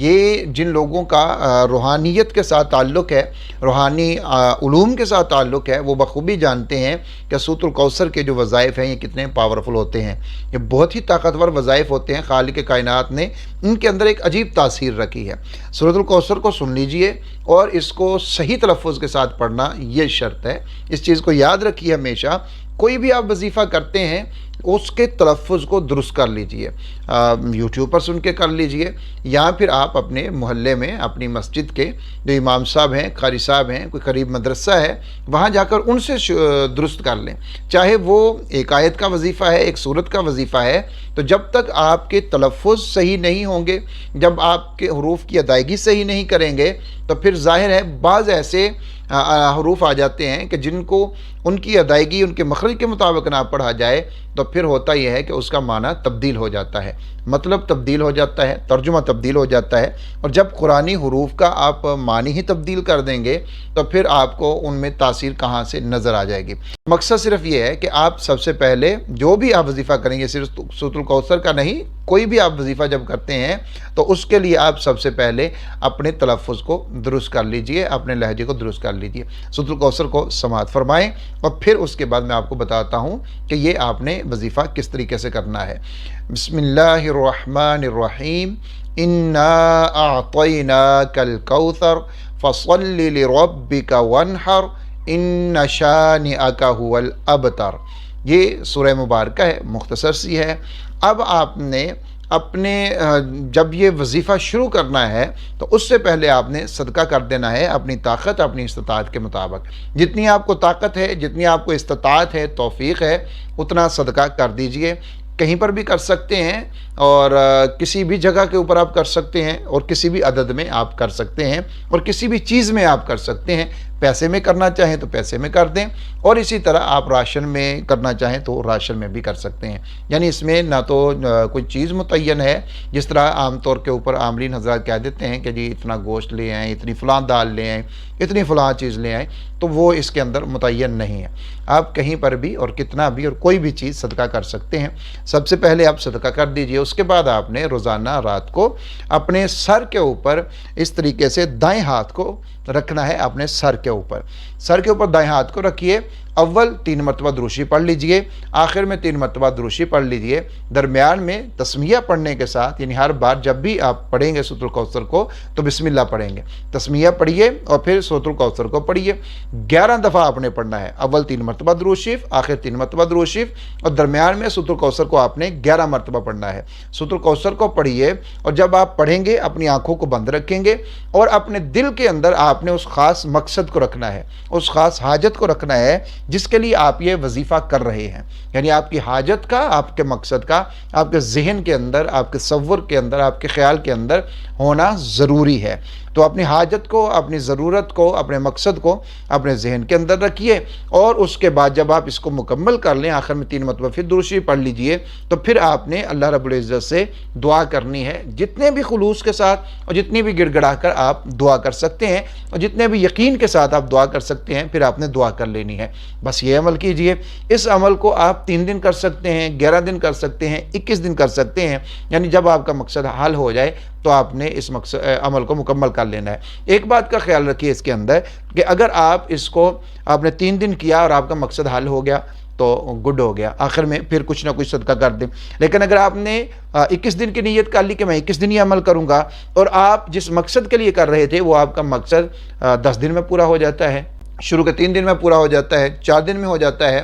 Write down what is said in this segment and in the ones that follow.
یہ جن لوگوں کا روحانیت کے ساتھ تعلق ہے، روحانی علوم کے ساتھ تعلق ہے، وہ بخوبی جانتے ہیں کہ سورۃ الکوثر کے جو وظائف ہیں یہ کتنے پاورفل ہوتے ہیں۔ یہ بہت ہی طاقتور وظائف ہوتے ہیں، خالق کائنات نے ان کے اندر ایک عجیب تاثیر رکھی ہے۔ سورۃ الکوثر کو سن لیجئے اور اس کو صحیح تلفظ کے ساتھ پڑھنا یہ شرط ہے۔ اس چیز کو یاد رکھیے ہمیشہ، کوئی بھی آپ وظیفہ کرتے ہیں اس کے تلفظ کو درست کر لیجئے، یوٹیوب پر سن کے کر لیجئے، یا پھر آپ اپنے محلے میں اپنی مسجد کے جو امام صاحب ہیں، قاری صاحب ہیں، کوئی قریب مدرسہ ہے، وہاں جا کر ان سے درست کر لیں۔ چاہے وہ ایک آیت کا وظیفہ ہے، ایک سورت کا وظیفہ ہے، تو جب تک آپ کے تلفظ صحیح نہیں ہوں گے، جب آپ کے حروف کی ادائیگی صحیح نہیں کریں گے، تو پھر ظاہر ہے بعض ایسے حروف آ جاتے ہیں کہ جن کو ان کی ادائیگی ان کے مخرج کے مطابق نہ پڑھا جائے تو پھر ہوتا یہ ہے کہ اس کا معنی تبدیل ہو جاتا ہے، مطلب تبدیل ہو جاتا ہے، ترجمہ تبدیل ہو جاتا ہے، اور جب قرآنی حروف کا آپ معنی ہی تبدیل کر دیں گے تو پھر آپ کو ان میں تاثیر کہاں سے نظر آ جائے گی۔ مقصد صرف یہ ہے کہ آپ سب سے پہلے جو بھی آپ وظیفہ کریں گے، صرف سورۃ الکوثر کا نہیں، کوئی بھی آپ وظیفہ جب کرتے ہیں تو اس کے لیے آپ سب سے پہلے اپنے تلفظ کو درست کر لیجئے، اپنے لہجے کو درست کر لیجئے، سورۃ الکوثر کو سماعت فرمائیں، اور پھر اس کے بعد میں آپ کو بتاتا ہوں کہ یہ آپ نے وظیفہ کس طریقے سے کرنا ہے۔ بسم اللہ الرحمن الرحیم، انا اعطیناک الکوثر فصل لربک وانحر ان شانئک هو الابتر۔ یہ سورہ مبارکہ ہے، مختصر سی ہے۔ اب آپ نے اپنے جب یہ وظیفہ شروع کرنا ہے تو اس سے پہلے آپ نے صدقہ کر دینا ہے اپنی طاقت، اپنی استطاعت کے مطابق۔ جتنی آپ کو طاقت ہے، جتنی آپ کو استطاعت ہے، توفیق ہے، اتنا صدقہ کر دیجئے۔ کہیں پر بھی کر سکتے ہیں، اور کسی بھی جگہ کے اوپر آپ کر سکتے ہیں، اور کسی بھی عدد میں آپ کر سکتے ہیں، اور کسی بھی چیز میں آپ کر سکتے ہیں۔ پیسے میں کرنا چاہیں تو پیسے میں کر دیں، اور اسی طرح آپ راشن میں کرنا چاہیں تو راشن میں بھی کر سکتے ہیں۔ یعنی اس میں نہ تو کوئی چیز متعین ہے، جس طرح عام طور کے اوپر عاملین حضرات کہہ دیتے ہیں کہ جی اتنا گوشت لے آئیں، اتنی فلاں دال لے آئیں، اتنی فلاں چیز لے آئیں، تو وہ اس کے اندر متعین نہیں ہے۔ آپ کہیں پر بھی اور کتنا بھی اور کوئی بھی چیز صدقہ کر سکتے ہیں۔ سب سے پہلے آپ صدقہ کر دیجئے، اس کے بعد آپ نے روزانہ رات کو اپنے سر کے اوپر اس طریقے سے دائیں ہاتھ کو رکھنا ہے، اپنے سر کے اوپر دائیں ہاتھ کو رکھیے۔ اول 3 مرتبہ دروشی پڑھ لیجئے، آخر میں 3 مرتبہ دروشی پڑھ لیجئے۔ درمیان میں تسمیہ پڑھنے کے ساتھ، یعنی ہر بار جب بھی آپ پڑھیں گے سورۃ الکوثر کو تو بسم اللہ پڑھیں گے، تسمیہ پڑھیے اور پھر سورۃ الکوثر کو پڑھیے۔ 11 دفعہ آپ نے پڑھنا ہے، اول 3 مرتبہ درود شریف، آخر 3 مرتبہ درود شریف، اور درمیان میں سورۃ الکوثر کو آپ نے 11 مرتبہ پڑھنا ہے۔ سورۃ الکوثر کو پڑھیے، اور جب آپ پڑھیں گے اپنی آنکھوں کو بند رکھیں گے، اور اپنے دل کے اندر آپ نے اس خاص مقصد کو رکھنا ہے، اس خاص حاجت کو رکھنا ہے جس کے لیے آپ یہ وظیفہ کر رہے ہیں۔ یعنی آپ کی حاجت کا، آپ کے مقصد کا، آپ کے ذہن کے اندر، آپ کے تصور کے اندر، آپ کے خیال کے اندر ہونا ضروری ہے۔ تو اپنی حاجت کو، اپنی ضرورت کو، اپنے مقصد کو اپنے ذہن کے اندر رکھیے، اور اس کے بعد جب آپ اس کو مکمل کر لیں، آخر میں 3 مرتبہ پھر درود شریف پڑھ لیجئے، تو پھر آپ نے اللہ رب العزت سے دعا کرنی ہے، جتنے بھی خلوص کے ساتھ اور جتنی بھی گڑ گڑا کر آپ دعا کر سکتے ہیں، اور جتنے بھی یقین کے ساتھ آپ دعا کر سکتے ہیں، پھر آپ نے دعا کر لینی ہے۔ بس یہ عمل کیجئے۔ اس عمل کو آپ 3 دن کر سکتے ہیں، 11 دن کر سکتے ہیں، 21 دن کر سکتے ہیں، یعنی جب آپ کا مقصد حل ہو جائے تو آپ نے اس عمل کو مکمل کر لینا ہے۔ ایک بات کا خیال رکھیے اس کے اندر کہ اگر آپ نے 3 دن کیا اور آپ کا مقصد حل ہو گیا تو گڈ ہو گیا، آخر میں پھر کچھ نہ کچھ صدقہ کر دیں۔ لیکن اگر آپ نے 21 دن کی نیت کر لی کہ میں 21 دن ہی عمل کروں گا، اور آپ جس مقصد کے لیے کر رہے تھے وہ آپ کا مقصد 10 دن میں پورا ہو جاتا ہے، شروع کے 3 دن میں پورا ہو جاتا ہے، 4 دن میں ہو جاتا ہے،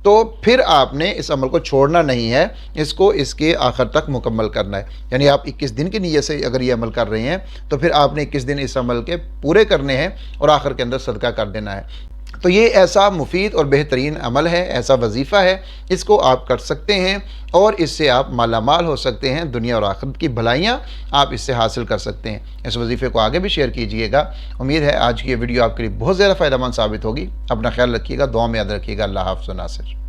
تو پھر آپ نے اس عمل کو چھوڑنا نہیں ہے، اس کے آخر تک مکمل کرنا ہے۔ یعنی آپ 21 دن کی نیت سے اگر یہ عمل کر رہے ہیں تو پھر آپ نے 21 دن اس عمل کے پورے کرنے ہیں اور آخر کے اندر صدقہ کر دینا ہے۔ تو یہ ایسا مفید اور بہترین عمل ہے، ایسا وظیفہ ہے، اس کو آپ کر سکتے ہیں، اور اس سے آپ مالا مال ہو سکتے ہیں، دنیا اور آخرت کی بھلائیاں آپ اس سے حاصل کر سکتے ہیں۔ اس وظیفے کو آگے بھی شیئر کیجئے گا۔ امید ہے آج کی یہ ویڈیو آپ کے لیے بہت زیادہ فائدہ مند ثابت ہوگی۔ اپنا خیال رکھیے گا، دعا میں یاد رکھیے گا۔ اللہ حافظ و ناصر۔